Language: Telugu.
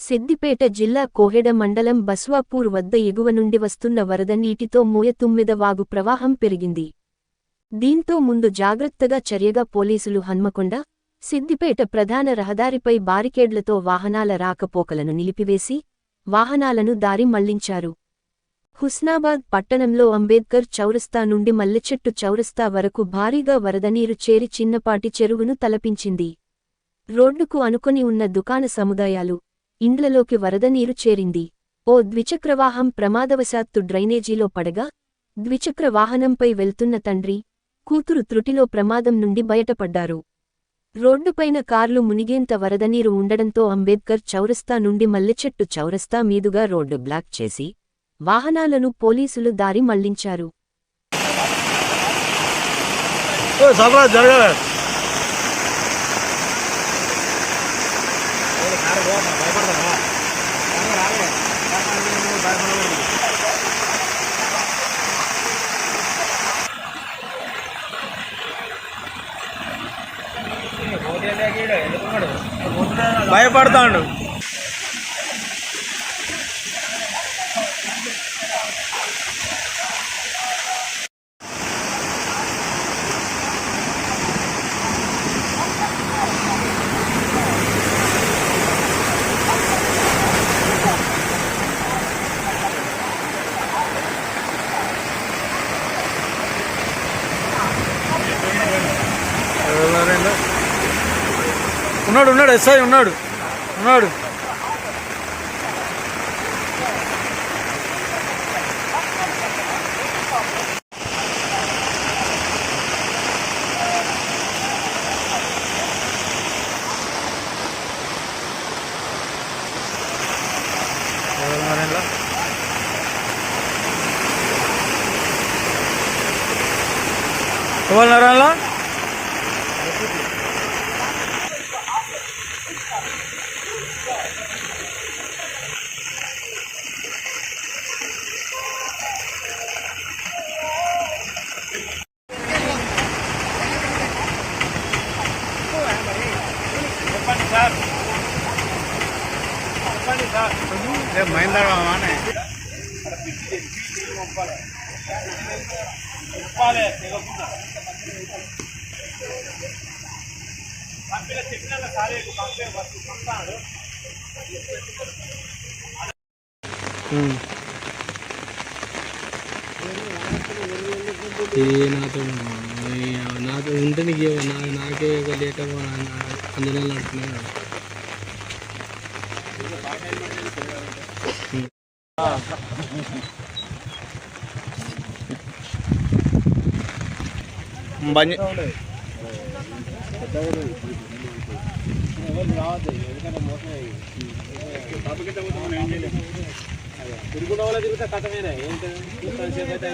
సిద్దిపేట జిల్లా కోహెడ మండలం బస్వాపూర్ వద్ద ఎగువ నుండి వస్తున్న వరద నీటితో మోయతుమ్మెద వాగు ప్రవాహం పెరిగింది. దీంతో ముందు జాగ్రత్తగా చర్యగా పోలీసులు హన్మకొండ, సిద్దిపేట ప్రధాన రహదారిపై బారికేడ్లతో వాహనాల రాకపోకలను నిలిపివేసి, వాహనాలను దారి మళ్లించారు. హుస్నాబాద్ పట్టణంలో అంబేద్కర్ చౌరస్తా నుండి మల్లెచెట్టు చౌరస్తా వరకు భారీగా వరదనీరు చేరి చిన్నపాటి చెరువును తలపించింది. రోడ్డుకు అనుకొని ఉన్న దుకాణ సముదాయాలు, ఇండ్లలోకి వరదనీరు చేరింది. ఓ ద్విచక్రవాహం ప్రమాదవశాత్తు డ్రైనేజీలో పడగా, ద్విచక్ర వాహనంపై వెళ్తున్న తండ్రి, కూతురు త్రుటిలో ప్రమాదం నుండి బయటపడ్డారు. రోడ్డుపైన కార్లు మునిగేంత వరదనీరు ఉండడంతో అంబేద్కర్ చౌరస్తా నుండి మల్లెచెట్టు చౌరస్తా మీదుగా రోడ్డు బ్లాక్ చేసి, వాహనాలను పోలీసులు దారి మళ్లించారు. భయపడతాడు. ఉన్నాడు ఎస్ఐ ఉన్నాడు. ఎవరు మహేందర్ నాతో ఉంటే నాకే లేక అందులో నడుతున్నాను. తిరుగున్న వాళ్ళ తిరుగుతా కథమేనా ఏంటంటే